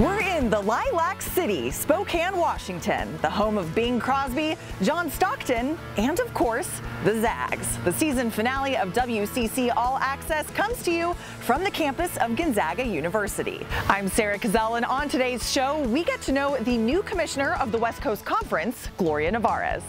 We're in the Lilac City, Spokane, Washington, the home of Bing Crosby, John Stockton, and of course, the Zags. The season finale of WCC All-Access comes to you from the campus of Gonzaga University. I'm Sarah Cazell, and on today's show, we get to know the new commissioner of the West Coast Conference, Gloria Nevarez.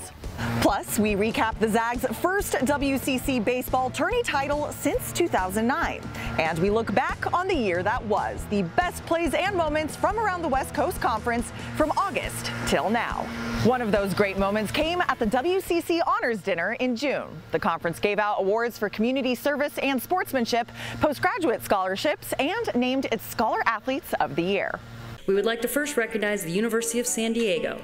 Plus, we recap the Zags' first WCC baseball tourney title since 2009. And we look back on the year that was, the best plays and moments from around the West Coast Conference from August till now. One of those great moments came at the WCC Honors Dinner in June. The conference gave out awards for community service and sportsmanship, postgraduate scholarships, and named its Scholar Athletes of the Year. We would like to first recognize the University of San Diego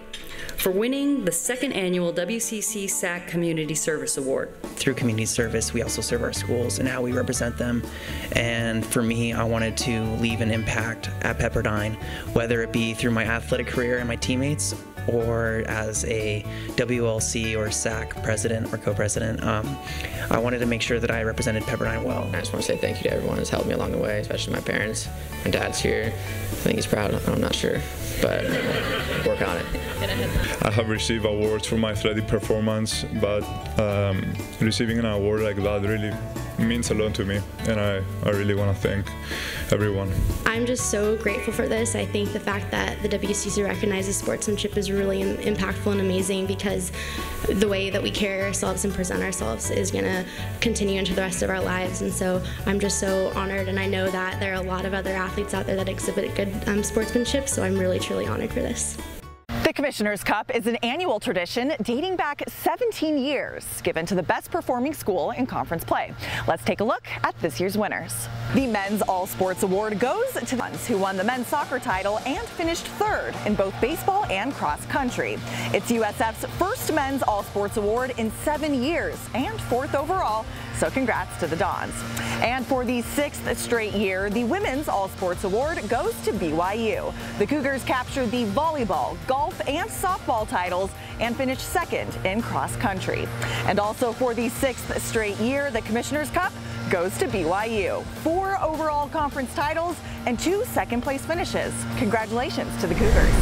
for winning the second annual WCC SAC Community Service Award. Through community service, we also serve our schools and how we represent them. And for me, I wanted to leave an impact at Pepperdine, whether it be through my athletic career and my teammates, or as a WLC or SAC president or co-president. I wanted to make sure that I represented Pepperdine well. I just want to say thank you to everyone who's helped me along the way, especially my parents. My dad's here. I think he's proud. I'm not sure, but work on it. I have received awards for my athletic performance, but receiving an award like that really means a lot to me, and I really want to thank everyone. I'm just so grateful for this. I think the fact that the WCC recognizes sportsmanship is really impactful and amazing, because the way that we carry ourselves and present ourselves is going to continue into the rest of our lives. And so I'm just so honored, and I know that there are a lot of other athletes out there that exhibit good sportsmanship, so I'm really, truly honored for this. The Commissioner's Cup is an annual tradition dating back 17 years, given to the best performing school in conference play. Let's take a look at this year's winners. The Men's All Sports Award goes to the ones who won the men's soccer title and finished third in both baseball and cross country. It's USF's first Men's All Sports Award in 7 years and fourth overall, so congrats to the Dons. And for the 6th straight year, the Women's All Sports Award goes to BYU. The Cougars captured the volleyball, golf, and softball titles and finished second in cross country. And also for the 6th straight year, the Commissioner's Cup goes to BYU. 4 overall conference titles and 2 second-place finishes. Congratulations to the Cougars.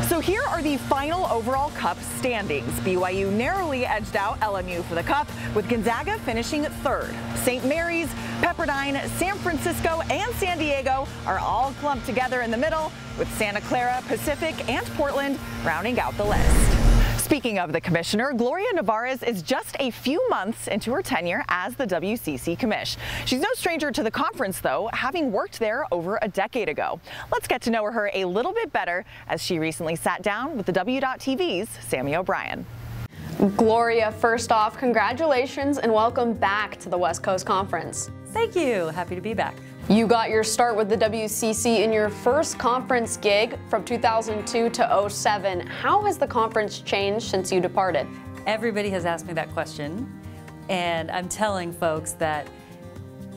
So here are the final overall Cup standings. BYU narrowly edged out LMU for the Cup, with Gonzaga finishing third. St. Mary's, Pepperdine, San Francisco, and San Diego are all clumped together in the middle, with Santa Clara, Pacific, and Portland rounding out the list. Speaking of the commissioner, Gloria Nevarez is just a few months into her tenure as the WCC commish. She's no stranger to the conference, though, having worked there over a decade ago. Let's get to know her a little bit better as she recently sat down with the W.TV's Sammy O'Brien. Gloria, first off, congratulations and welcome back to the West Coast Conference. Thank you. Happy to be back. You got your start with the WCC in your first conference gig from 2002 to 07. How has the conference changed since you departed? Everybody has asked me that question, and I'm telling folks that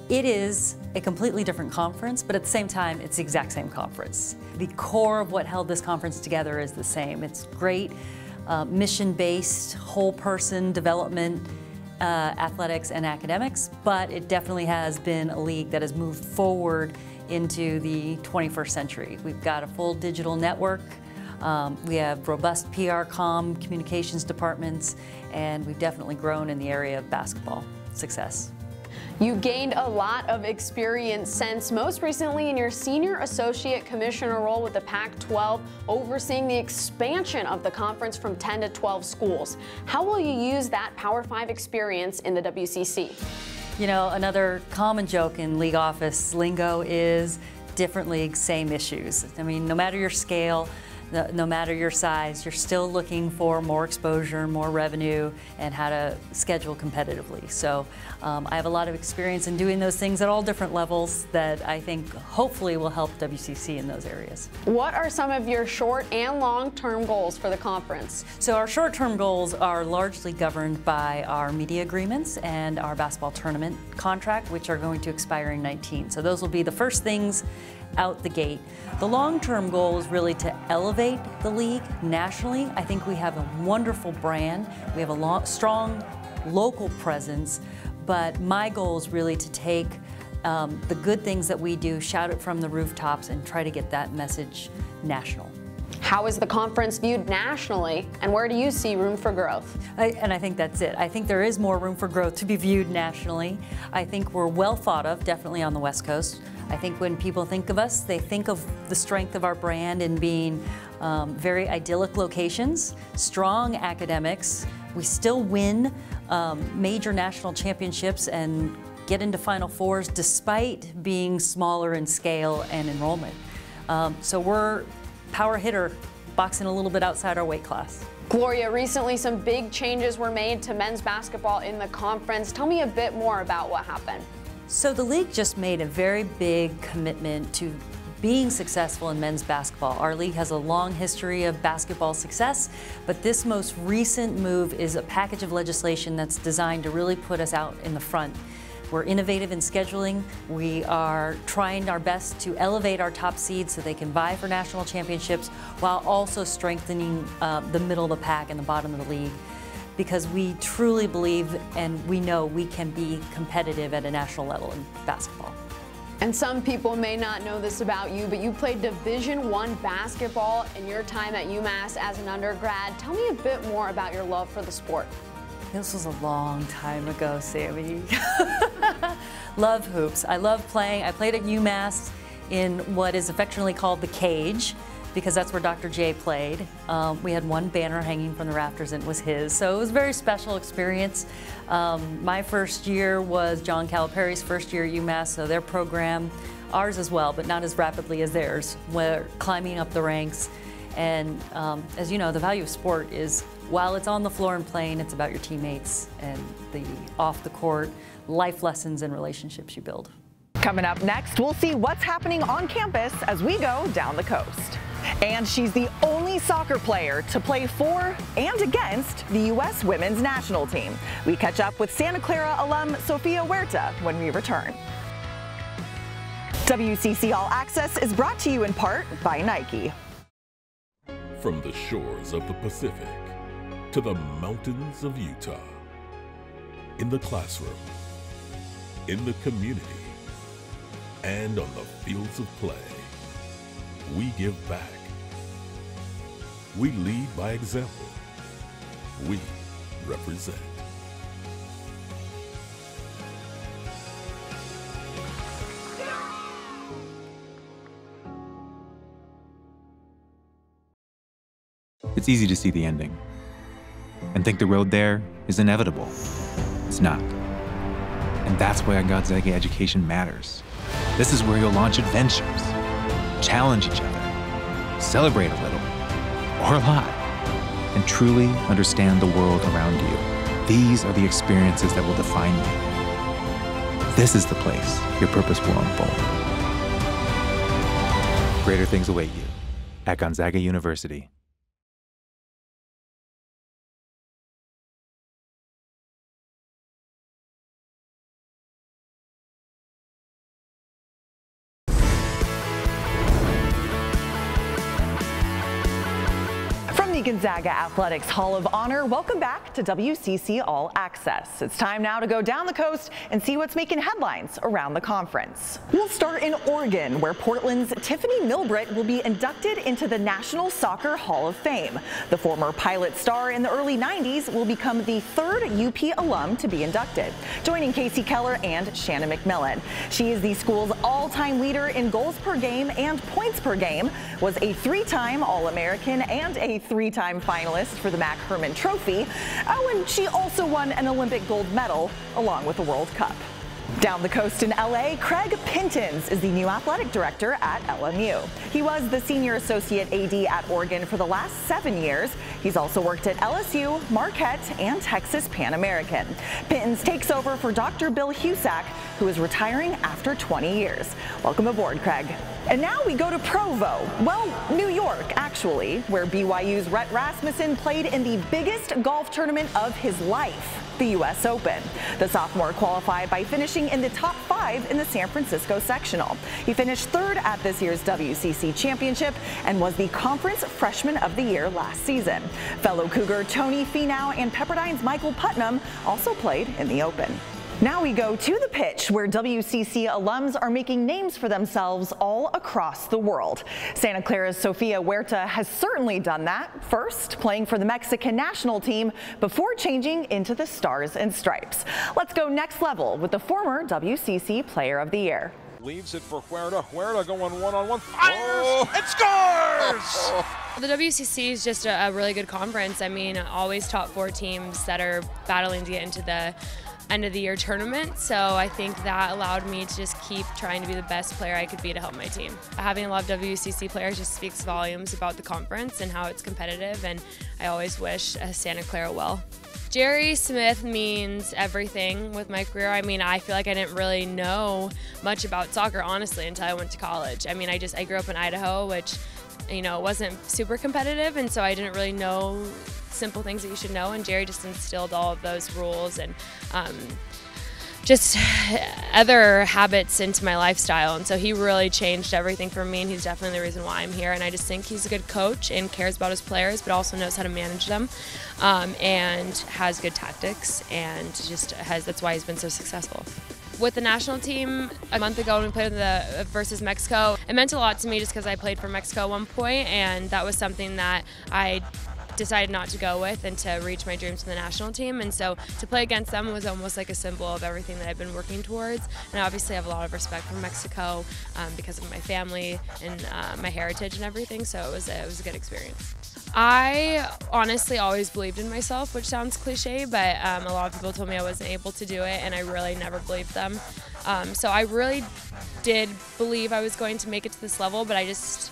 it is a completely different conference, but at the same time, it's the exact same conference. The core of what held this conference together is the same. It's great mission-based, whole-person development, athletics and academics, but it definitely has been a league that has moved forward into the 21st century. We've got a full digital network, we have robust PR, comm, communications departments, and we've definitely grown in the area of basketball success. You gained a lot of experience since most recently in your Senior Associate Commissioner role with the Pac-12, overseeing the expansion of the conference from 10 to 12 schools. How will you use that Power 5 experience in the WCC? You know, another common joke in league office lingo is different leagues, same issues. I mean, no matter your scale, no matter your size, you're still looking for more exposure, more revenue, and how to schedule competitively. So I have a lot of experience in doing those things at all different levels that I think hopefully will help WCC in those areas. What are some of your short and long-term goals for the conference? So our short-term goals are largely governed by our media agreements and our basketball tournament contract, which are going to expire in 2019. So those will be the first things out the gate. The long-term goal is really to elevate the league nationally. I think we have a wonderful brand. We have a strong local presence, but my goal is really to take the good things that we do, shout it from the rooftops, and try to get that message national. How is the conference viewed nationally, and where do you see room for growth? I think that's it. I think there is more room for growth to be viewed nationally. I think we're well thought of, definitely on the West Coast. I think when people think of us, they think of the strength of our brand in being very idyllic locations, strong academics. We still win major national championships and get into Final Fours despite being smaller in scale and enrollment. So we're power hitter, boxing a little bit outside our weight class. Gloria, recently some big changes were made to men's basketball in the conference. Tell me a bit more about what happened. So the league just made a very big commitment to being successful in men's basketball. Our league has a long history of basketball success, but this most recent move is a package of legislation that's designed to really put us out in the front. We're innovative in scheduling. We are trying our best to elevate our top seeds so they can vie for national championships while also strengthening the middle of the pack and the bottom of the league, because we truly believe and we know we can be competitive at a national level in basketball. And some people may not know this about you, but you played Division I basketball in your time at UMass as an undergrad. Tell me a bit more about your love for the sport. This was a long time ago, Sammy. Love hoops. I love playing. I played at UMass in what is affectionately called the cage, because that's where Dr. J played. We had one banner hanging from the rafters and it was his. So it was a very special experience. My first year was John Calipari's first year at UMass, so their program, ours as well, but not as rapidly as theirs. We're climbing up the ranks. And as you know, the value of sport is, while it's on the floor and playing, it's about your teammates and the off the court life lessons and relationships you build. Coming up next, we'll see what's happening on campus as we go down the coast. And she's the only soccer player to play for and against the U.S. women's national team. We catch up with Santa Clara alum Sofia Huerta when we return. WCC All-Access is brought to you in part by Nike. From the shores of the Pacific to the mountains of Utah, in the classroom, in the community, and on the fields of play, we give back. We lead by example. We represent. It's easy to see the ending and think the road there is inevitable. It's not. And that's why Gonzaga education matters. This is where you'll launch adventures, challenge each other, celebrate a little, or a lot, and truly understand the world around you. These are the experiences that will define you. This is the place your purpose will unfold. Greater things await you at Gonzaga University. Gonzaga Athletics Hall of Honor. Welcome back to WCC All-Access. It's time now to go down the coast and see what's making headlines around the conference. We'll start in Oregon, where Portland's Tiffany Milbritt will be inducted into the National Soccer Hall of Fame. The former Pilot star in the early 90s will become the third UP alum to be inducted, joining Casey Keller and Shannon McMillan. She is the school's all-time leader in goals per game and points per game, was a three-time All-American and a three-time finalist for the Mac Hermann Trophy. Oh, and she also won an Olympic gold medal along with the World Cup. Down the coast in LA, Craig Pintons is the new athletic director at LMU. He was the senior associate AD at Oregon for the last 7 years. He's also worked at LSU, Marquette, and Texas Pan American. Pintons takes over for Dr. Bill Husak, who is retiring after 20 years. Welcome aboard, Craig. And now we go to Provo, well, New York, actually, where BYU's Rhett Rasmussen played in the biggest golf tournament of his life, the U.S. Open. The sophomore qualified by finishing in the top 5 in the San Francisco sectional. He finished third at this year's WCC championship and was the conference freshman of the year last season. Fellow Cougar Tony Finau and Pepperdine's Michael Putnam also played in the Open. Now we go to the pitch, where WCC alums are making names for themselves all across the world. Santa Clara's Sofia Huerta has certainly done that, first playing for the Mexican national team before changing into the Stars and Stripes. Let's go next level with the former WCC Player of the Year. Leaves it for Huerta. Huerta going one-on-one, fires, and scores! The WCC is just a really good conference. I mean, always top 4 teams that are battling to get into the end of the year tournament, so I think that allowed me to just keep trying to be the best player I could be to help my team. Having a lot of WCC players just speaks volumes about the conference and how it's competitive, and I always wish Santa Clara well. Jerry Smith means everything with my career. I mean, I feel like I didn't really know much about soccer, honestly, until I went to college. I mean, I grew up in Idaho, which, you know, wasn't super competitive, and so I didn't really know simple things that you should know, and Jerry just instilled all of those rules and just other habits into my lifestyle, and so he really changed everything for me, and he's definitely the reason why I'm here. And I just think he's a good coach and cares about his players, but also knows how to manage them, and has good tactics, and that's why he's been so successful. With the national team, a month ago when we played versus Mexico, it meant a lot to me just because I played for Mexico at one point, and that was something that I decided not to go with and to reach my dreams in the national team. And so to play against them was almost like a symbol of everything that I've been working towards. And obviously I have a lot of respect for Mexico because of my family and my heritage and everything, so it was a good experience. I honestly always believed in myself, which sounds cliche, but a lot of people told me I wasn't able to do it, and I really never believed them. So I really did believe I was going to make it to this level, but I just,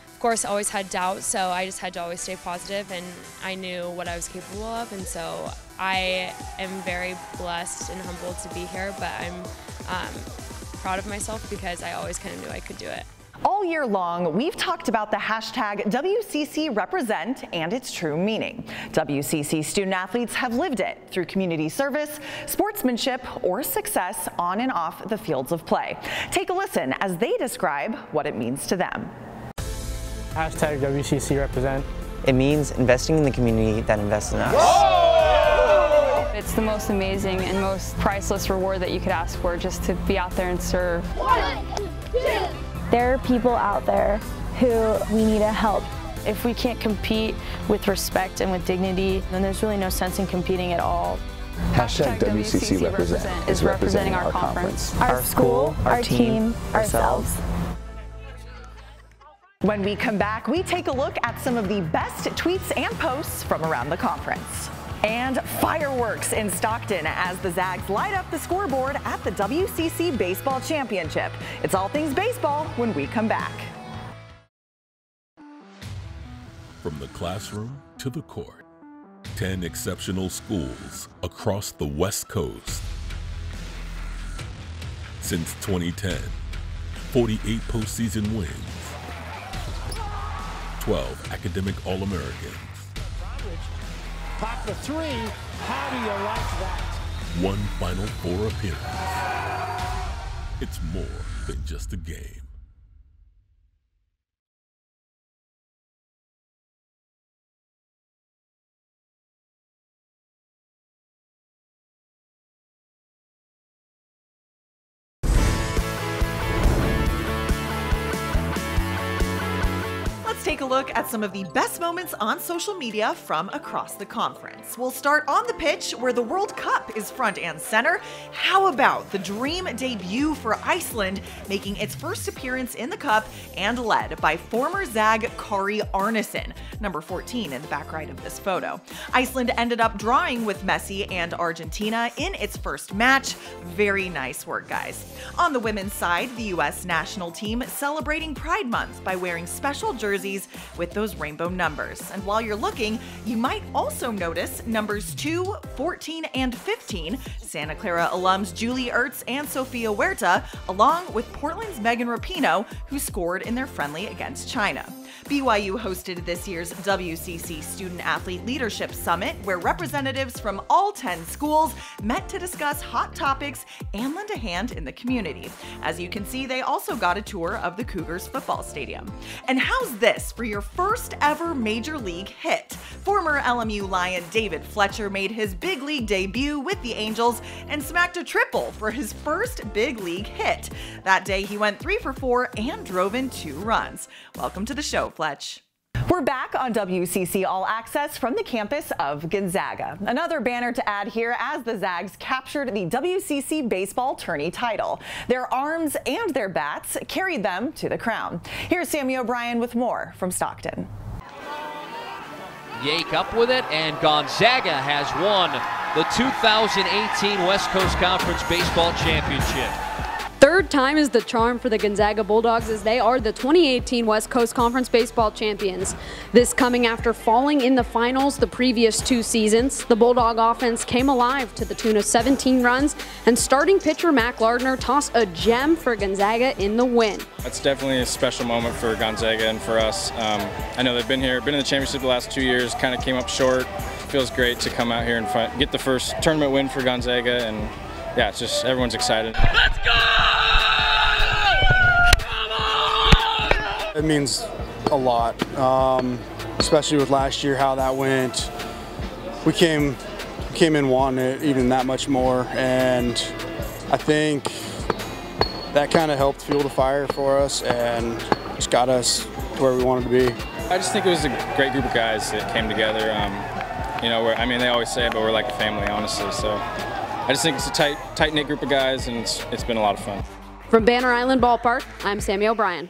of course, always had doubts, so I just had to always stay positive, and I knew what I was capable of, and so I am very blessed and humbled to be here, but I'm proud of myself because I always kind of knew I could do it. All year long, we've talked about the hashtag WCC Represent and its true meaning. WCC student athletes have lived it through community service, sportsmanship, or success on and off the fields of play. Take a listen as they describe what it means to them. Hashtag WCC Represent. It means investing in the community that invests in us. Whoa! It's the most amazing and most priceless reward that you could ask for, just to be out there and serve. 1, 2. There are people out there who we need to help. If we can't compete with respect and with dignity, then there's really no sense in competing at all. Hashtag WCC Represent is representing our conference, our school, our team, ourselves. When we come back, we take a look at some of the best tweets and posts from around the conference. And fireworks in Stockton as the Zags light up the scoreboard at the WCC Baseball Championship. It's all things baseball when we come back. From the classroom to the court, 10 exceptional schools across the West Coast. Since 2010, 48 postseason wins, 12 academic All-Americans. Pop the 3, how do you like that? 1 Final Four appearance. It's more than just a game. Take a look at some of the best moments on social media from across the conference. We'll start on the pitch where the World Cup is front and center. How about the dream debut for Iceland, making its first appearance in the Cup and led by former Zag Kari Arnason, number 14 in the back right of this photo. Iceland ended up drawing with Messi and Argentina in its first match. Very nice work, guys. On the women's side, the U.S. national team celebrating Pride Month by wearing special jerseys with those rainbow numbers. And while you're looking, you might also notice numbers 2, 14, and 15, Santa Clara alums Julie Ertz and Sofia Huerta, along with Portland's Megan Rapinoe, who scored in their friendly against China. BYU hosted this year's WCC Student Athlete Leadership Summit, where representatives from all 10 schools met to discuss hot topics and lend a hand in the community. As you can see, they also got a tour of the Cougars football stadium. And how's this for your first ever major league hit? Former LMU Lion David Fletcher made his big league debut with the Angels and smacked a triple for his first big league hit. That day he went 3 for 4 and drove in 2 runs. Welcome to the show, Fletch. We're back on WCC All-Access from the campus of Gonzaga. Another banner to add here as the Zags captured the WCC baseball tourney title. Their arms and their bats carried them to the crown. Here's Sammy O'Brien with more from Stockton. Yake up with it, and Gonzaga has won the 2018 West Coast Conference Baseball Championship. Third time is the charm for the Gonzaga Bulldogs, as they are the 2018 West Coast Conference Baseball Champions. This coming after falling in the finals the previous 2 seasons. The Bulldog offense came alive to the tune of 17 runs, and starting pitcher Mac Lardner tossed a gem for Gonzaga in the win. That's definitely a special moment for Gonzaga and for us. I know they've been in the championship the last 2 years, kind of came up short. It feels great to come out here and get the first tournament win for Gonzaga, and yeah, it's just everyone's excited. Let's go! It means a lot, especially with last year, how that went. We came in wanting it even that much more, and I think that kind of helped fuel the fire for us and just got us to where we wanted to be. I just think it was a great group of guys that came together. You know, I mean, they always say it, but we're like a family, honestly. So I just think it's a tight-knit group of guys, and it's been a lot of fun. From Banner Island Ballpark, I'm Sammy O'Brien.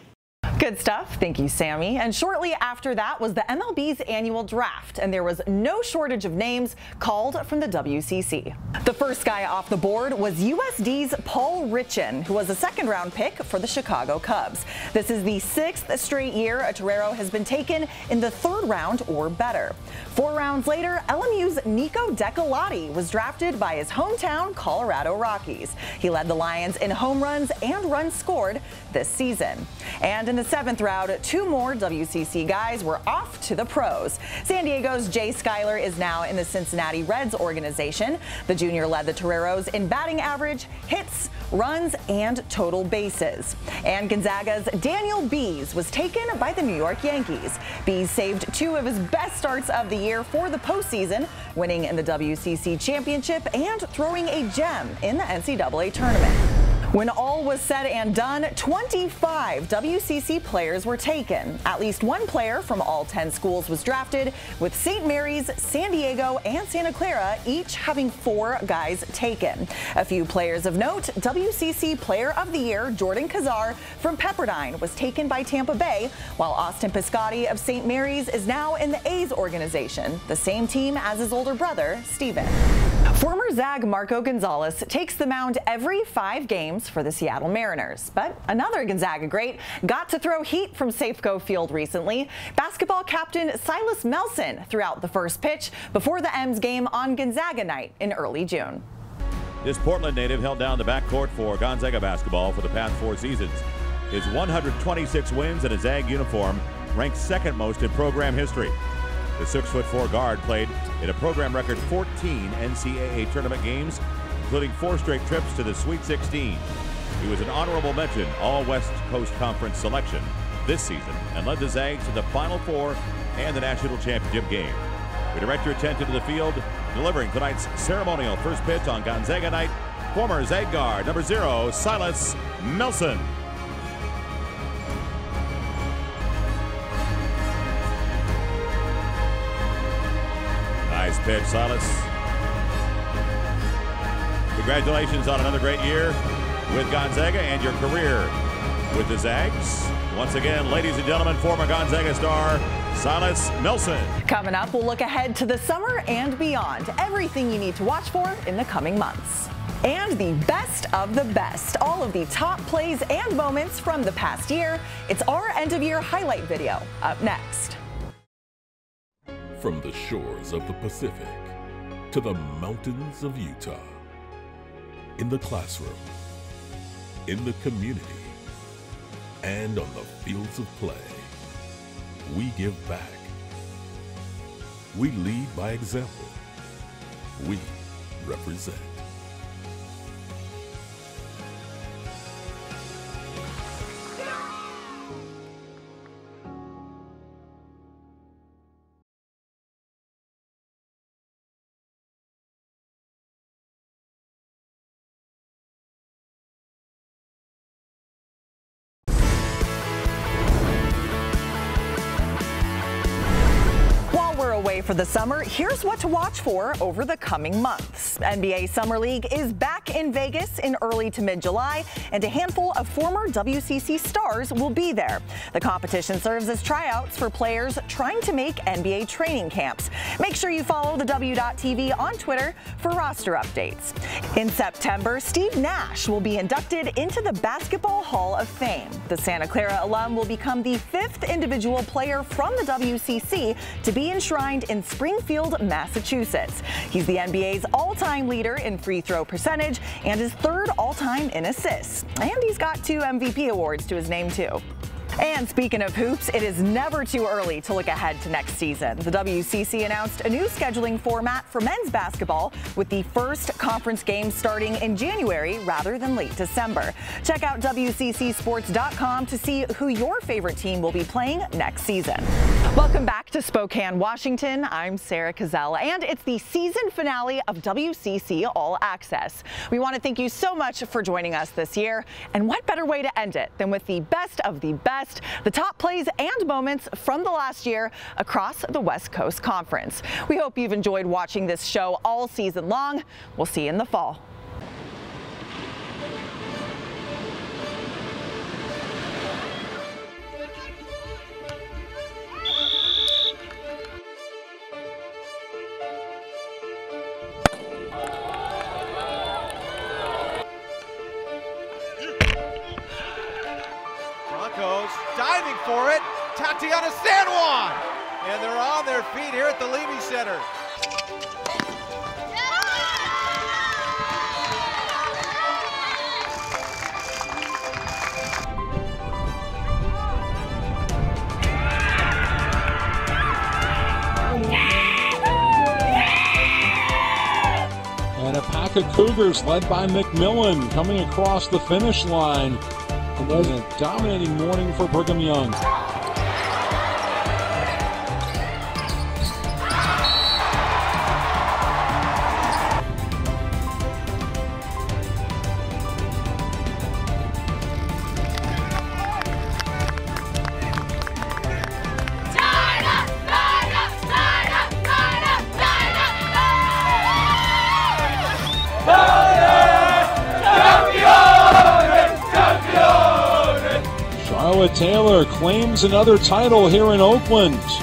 Good stuff. Thank you, Sammy. And shortly after that was the MLB's annual draft, and there was no shortage of names called from the WCC. The first guy off the board was USD's Paul Richan, who was a second-round pick for the Chicago Cubs. This is the 6th straight year a Torero has been taken in the 3rd round or better. 4 rounds later, LMU's Nico Decolati was drafted by his hometown Colorado Rockies. He led the Lions in home runs and runs scored this season. And in the 7th round, 2 more WCC guys were off to the pros. San Diego's Jay Schuyler is now in the Cincinnati Reds organization. The junior led the Toreros in batting average, hits, runs, and total bases. And Gonzaga's Daniel Bees was taken by the New York Yankees. Bees saved 2 of his best starts of the year for the postseason, winning in the WCC championship and throwing a gem in the NCAA tournament. When all was said and done, 25 WCC players were taken. At least 1 player from all 10 schools was drafted, with St. Mary's, San Diego, and Santa Clara each having 4 guys taken. A few players of note: WCC Player of the Year Jordan Kazar from Pepperdine was taken by Tampa Bay, while Austin Piscotti of St. Mary's is now in the A's organization, the same team as his older brother, Steven. Former Zag Marco Gonzalez takes the mound every 5 games for the Seattle Mariners. But another Gonzaga great got to throw heat from Safeco Field recently. Basketball captain Silas Melson threw out the first pitch before the M's game on Gonzaga night in early June. This Portland native held down the backcourt for Gonzaga basketball for the past 4 seasons. His 126 wins in a Zag uniform ranked 2nd most in program history. The 6'4" guard played in a program record 14 NCAA tournament games, including 4 straight trips to the Sweet 16. He was an honorable mention All-West Coast Conference selection this season and led the Zags to the Final 4 and the National Championship game. We direct your attention to the field, delivering tonight's ceremonial first pitch on Gonzaga night, former Zag guard number 0, Silas Melson. Nice pitch, Silas. Congratulations on another great year with Gonzaga and your career with the Zags. Once again, ladies and gentlemen, former Gonzaga star Silas Melson. Coming up, we'll look ahead to the summer and beyond. Everything you need to watch for in the coming months. And the best of the best. All of the top plays and moments from the past year. It's our end-of-year highlight video up next. From the shores of the Pacific to the mountains of Utah, in the classroom, in the community, and on the fields of play, we give back. We lead by example. We represent. Away for the summer, here's what to watch for over the coming months. NBA Summer League is back in Vegas in early to mid-July, and a handful of former WCC stars will be there. The competition serves as tryouts for players trying to make NBA training camps. Make sure you follow the W.TV on Twitter for roster updates. In September, Steve Nash will be inducted into the Basketball Hall of Fame. The Santa Clara alum will become the 5th individual player from the WCC to be enshrined in Springfield, Massachusetts. He's the NBA's all-time leader in free throw percentage and is 3rd all-time in assists. And he's got 2 MVP awards to his name, too. And speaking of hoops, it is never too early to look ahead to next season. The WCC announced a new scheduling format for men's basketball, with the first conference games starting in January rather than late December. Check out WCCSports.com to see who your favorite team will be playing next season. Welcome back to Spokane, Washington. I'm Sarah Cazell, and it's the season finale of WCC All-Access. We want to thank you so much for joining us this year, and what better way to end it than with the best of the best, the top plays and moments from the last year across the West Coast Conference. We hope you've enjoyed watching this show all season long. We'll see you in the fall. Diving for it, Tatiana San Juan, and they're on their feet here at the Levy Center. And a pack of Cougars led by McMillan coming across the finish line. It was a dominating morning for Brigham Young. Taylor claims another title here in Oakland. Three-pointer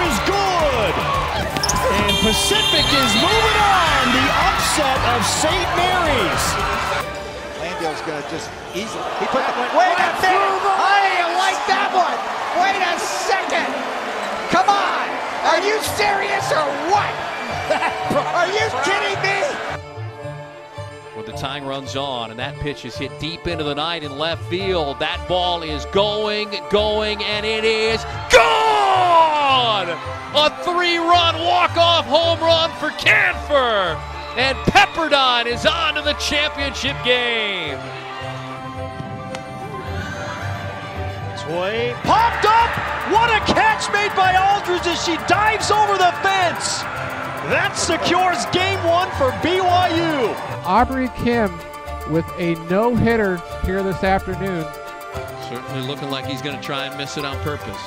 is good! And Pacific is moving on. The upset of St. Mary's. Landale's going to just easily. He put the wait a minute! I didn't like that one! Wait a second! Come on! Are you serious or what? Are you kidding me? Well, the tying runs on, and that pitch is hit deep into the night in left field. That ball is going, and it is gone! A 3-run walk-off home run for Canfor! And Pepperdine is on to the championship game. Way popped up! What a catch made by Aldridge as she dives over the fence! That secures game 1 for BYU. Aubrey Kim with a no-hitter here this afternoon. Certainly looking like he's going to try and miss it on purpose.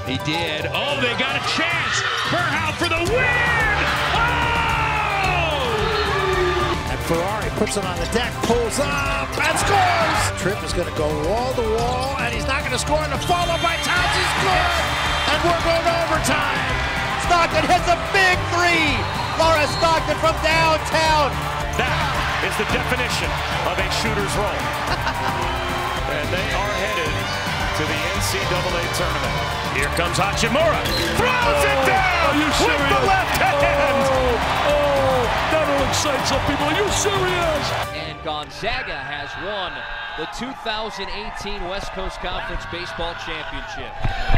He did. Oh, they got a chance! Burhout for the win! Ferrari puts it on the deck, pulls up, and scores! Tripp is going to go wall to wall, and he's not going to score, and the follow by Towns is good! And we're going to overtime! Stockton hits a big 3! Laura Stockton from downtown! That is the definition of a shooter's roll. And they are headed to the NCAA tournament. Here comes Hachimura. Throws it down with the left hand. That'll excite some people. Are you serious? And Gonzaga has won the 2018 West Coast Conference Baseball Championship.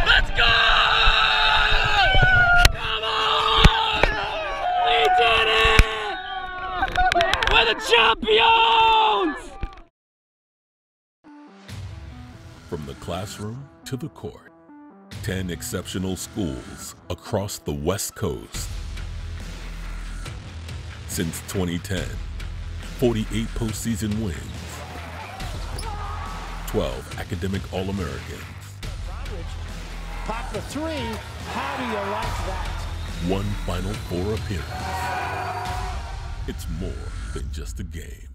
Let's go! Come on! We did it! We're the champions! From the classroom to the court, 10 exceptional schools across the West Coast. Since 2010, 48 postseason wins, 12 academic All-Americans. Pop the three. How do you like that? 1 Final Four appearance. It's more than just a game.